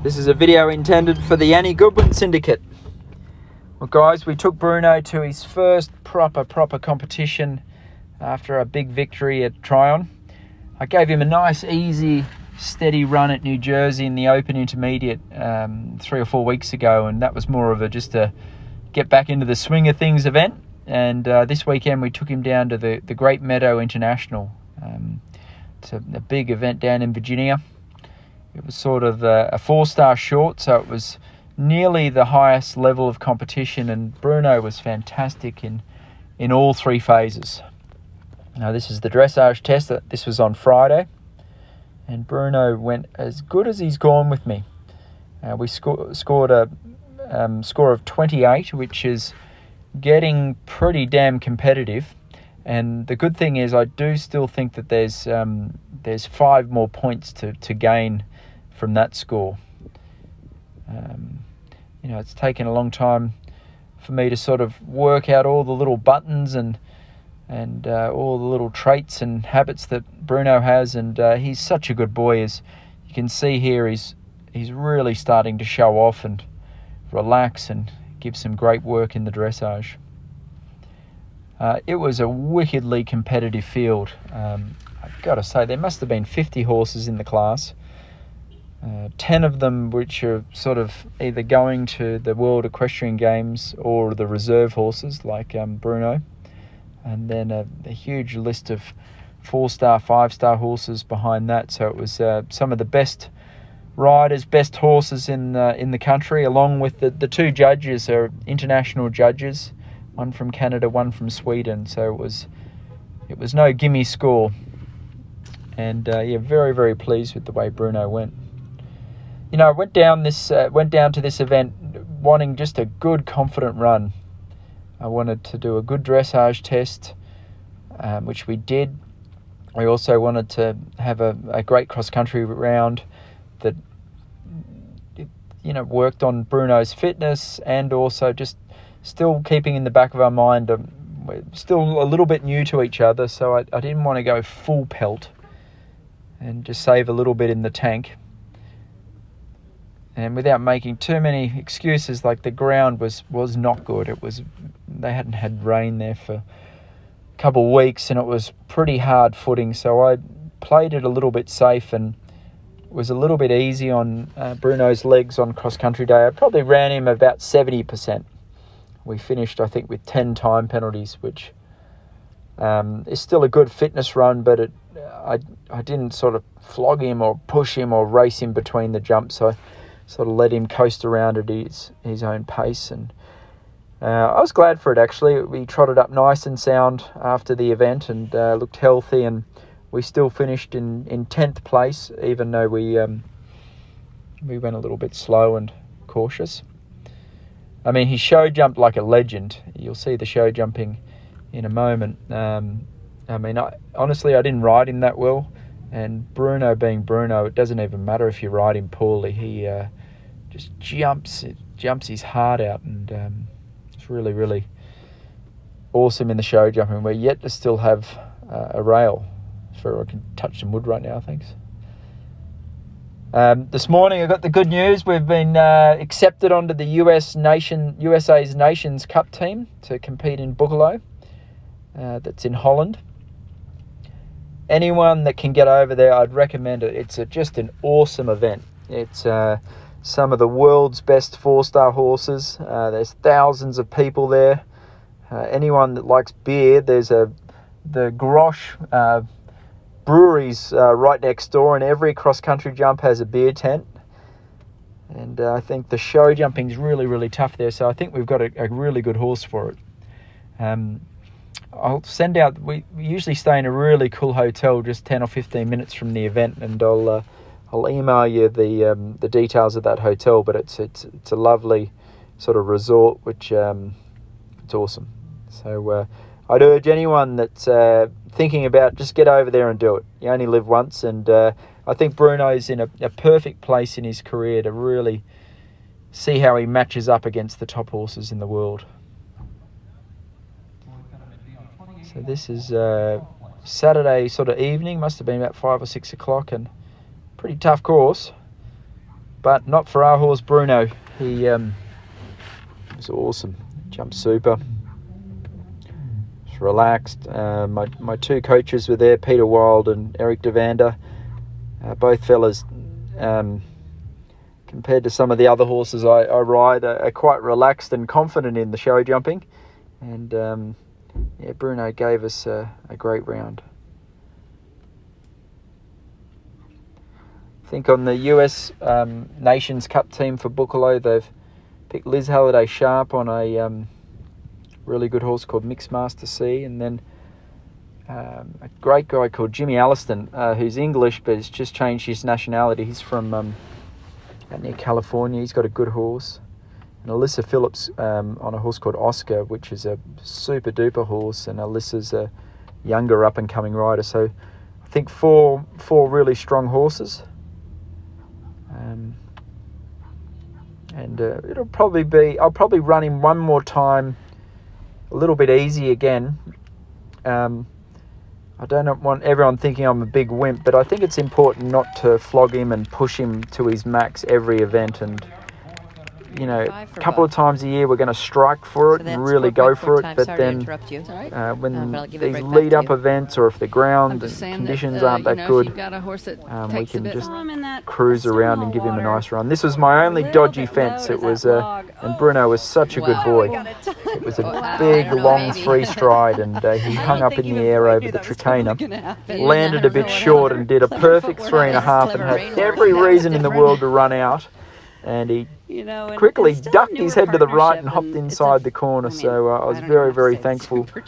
This is a video intended for the Annie Goodwin Syndicate. Well guys, we took Bruno to his first proper competition after a big victory at Tryon. I gave him a nice, easy, steady run at New Jersey in the Open Intermediate 3 or 4 weeks ago, and that was more of just a get back into the swing of things event. And this weekend we took him down to the Great Meadow International. It's a big event down in Virginia. It was sort of a 4-star short, so it was nearly the highest level of competition, and Bruno was fantastic in all 3 phases. Now this is the dressage test. This was on Friday, and Bruno went as good as he's gone with me. We scored a score of 28, which is getting pretty damn competitive. And the good thing is I do still think that there's 5 more points to gain from that score. It's taken a long time for me to sort of work out all the little buttons and all the little traits and habits that Bruno has, and he's such a good boy. As you can see here, he's really starting to show off and relax and give some great work in the dressage. It was a wickedly competitive field. I've got to say, there must have been 50 horses in the class. 10 of them which are sort of either going to the World Equestrian Games or the reserve horses like Bruno. And then a huge list of 4-star, 5-star horses behind that. So it was some of the best riders, best horses in the country, along with the 2 judges are international judges, one from Canada, one from Sweden. So it was no gimme score. And very, very pleased with the way Bruno went. I went down to this event wanting just a good, confident run. I wanted to do a good dressage test, which we did. I also wanted to have a great cross-country round that worked on Bruno's fitness, and also just still keeping in the back of our mind, we're still a little bit new to each other, so I didn't want to go full pelt and just save a little bit in the tank. And without making too many excuses, like the ground was not good. They hadn't had rain there for a couple of weeks, and it was pretty hard footing. So I played it a little bit safe and was a little bit easy on Bruno's legs on cross-country day. I probably ran him about 70%. We finished, I think, with 10 time penalties, which is still a good fitness run, but I didn't sort of flog him or push him or race him between the jumps. I sort of let him coast around at his own pace, and I was glad for it, actually. We trotted up nice and sound after the event and looked healthy, and we still finished in 10th place, even though we went a little bit slow and cautious. I mean, he show jumped like a legend. You'll see the show jumping in a moment. Honestly, I didn't ride him that well. And Bruno being Bruno, it doesn't even matter if you ride him poorly. He just jumps his heart out, and it's really, really awesome in the show jumping. We're yet to still have a rail. I can touch some wood right now, thanks. This morning I got the good news. We've been accepted onto the USA's Nations Cup team to compete in Boekelo. That's in Holland. Anyone that can get over there, I'd recommend it. It's just an awesome event. It's some of the world's best 4-star horses. There's thousands of people there. Anyone that likes beer, there's the Grosh breweries right next door, and every cross-country jump has a beer tent. And I think the show jumping's really, really tough there, so I think we've got a really good horse for it. I'll send out. We usually stay in a really cool hotel, just 10 or 15 minutes from the event, and I'll email you the details of that hotel. But it's a lovely sort of resort, which it's awesome. So I'd urge anyone that's thinking about, just get over there and do it. You only live once, and I think Bruno's in a perfect place in his career to really see how he matches up against the top horses in the world. So this is Saturday sort of evening, must have been about 5 or 6 o'clock, and pretty tough course. but not for our horse Bruno. He was awesome. Jumped super. Relaxed. My two coaches were there, Peter Wild and Eric Devander. Both fellas, compared to some of the other horses I ride, are quite relaxed and confident in the show jumping. And Bruno gave us a great round. I think on the US Nations Cup team for Buccalo, they've picked Liz Halliday Sharp on a really good horse called Mixmaster C, and then a great guy called Jimmy Alliston, who's English but has just changed his nationality. He's from out near California. He's got a good horse. And Alyssa Phillips on a horse called Oscar, which is a super duper horse, and Alyssa's a younger up and coming rider. So I think four really strong horses. And it'll probably be, I'll probably run him one more time, a little bit easy again. I don't want everyone thinking I'm a big wimp, but I think it's important not to flog him and push him to his max every event. And a couple of times a year we're going to strike for it and really go for it, but then when these lead-up events, or if the ground and conditions aren't that good, we can just cruise around and give him a nice run. This was my only dodgy fence. It was and Bruno was such a good boy. It was a big, long free stride, and he hung up in the air over the tricana, landed a bit short and did a perfect 3.5 and had every reason in the world to run out. And he quickly ducked his head to the right and hopped inside the corner. So I was very, very thankful for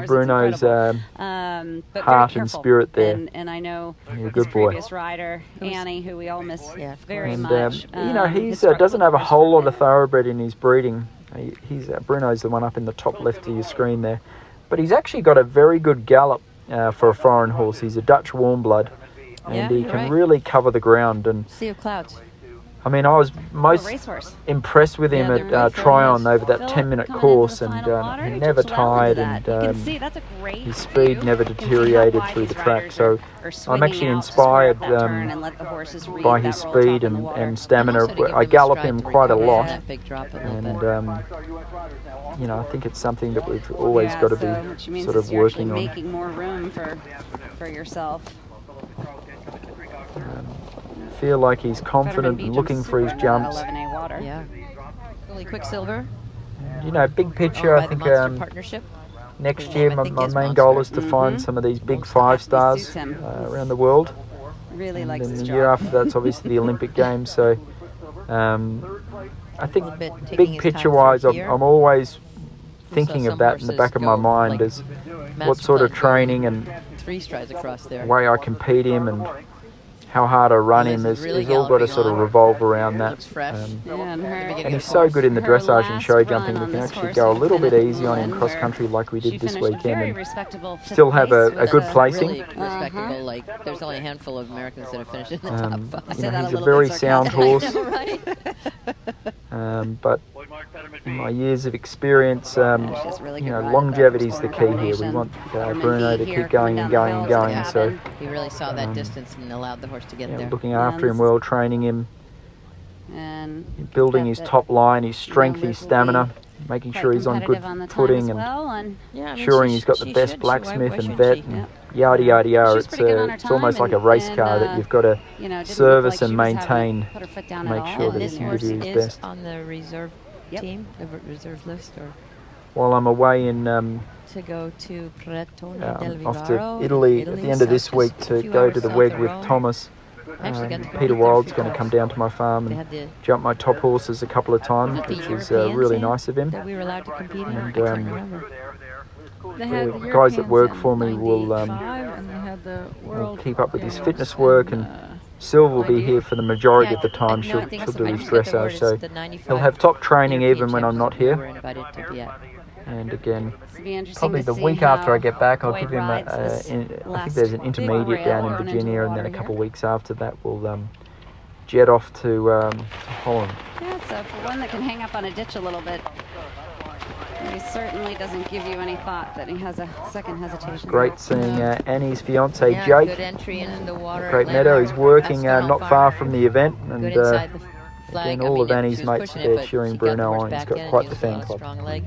Bruno's heart and spirit there. And I know his previous rider, Annie, who we all miss very much. He doesn't have a whole lot of thoroughbred in his breeding. Bruno's the one up in the top left of your screen there. But he's actually got a very good gallop for a foreign horse. He's a Dutch warm blood, and he can really cover the ground. And Sea of Clouds. I mean, I was most impressed with him at Tryon over that 10-minute course, and he never tired, and his speed never deteriorated through the track. So I'm actually inspired by his speed and stamina. I gallop him quite a lot, and I think it's something that we've always got to be sort of working on. Making more room for yourself. Feel like he's confident and looking for his jumps. Yeah. Fully Quicksilver. Big picture, I think next year my main goal is to find some of these big 5 stars around the world. Really and likes then his the year after that's obviously the Olympic Games. So I think big picture wise, I'm always thinking of that in the back of my mind, as what sort of training and way I compete him and how hard I run him is all got to sort of revolve around that. And he's so good in the dressage and show jumping, we can actually go a little bit easy on him cross country like we did this weekend and still have a good placing. Respectable, there's only a handful of Americans that have finished in the top 5. He's a very sound horse. But in my years of experience, longevity is the key here. We want Bruno to keep going and going and going. So he really saw that distance and allowed the horse to get there. Looking after him well, training him, and building his top line, his strength, his stamina, making sure he's on good footing, and ensuring he's got the best blacksmith and vet, and yada yada yada. It's almost like a race car that you've got to service and maintain, make sure that he can give you his best. On the reserve team, the reserve list, or while I'm away in to go to Pretone del Vivaro, off to Italy at the end of this week to go to the WEG with Thomas. Peter Wild's going to come down to my farm and jump my top horses a couple of times, which is really nice of him. We were allowed to compete in. And the guys that work for me will keep up with his fitness work, and Sylv will be here for the majority of the time. She'll do his dressage, so he'll have top training even when I'm not here. And again, probably the week after I get back, I'll give him I think there's an intermediate down in Virginia, and then a couple of weeks after that we'll jet off to Holland. Yeah, so for one that can hang up on a ditch a little bit, he certainly doesn't give you any thought that he has a second hesitation. Great seeing Annie's fiance Jake. Good entry into the water. Great Meadow. He's working not far from the event, and flag. Again, all of if Annie's she was mates pushing there it, but cheering she got the Bruno horse on. He's back got in and quite the used a fan lot of club. strong leg.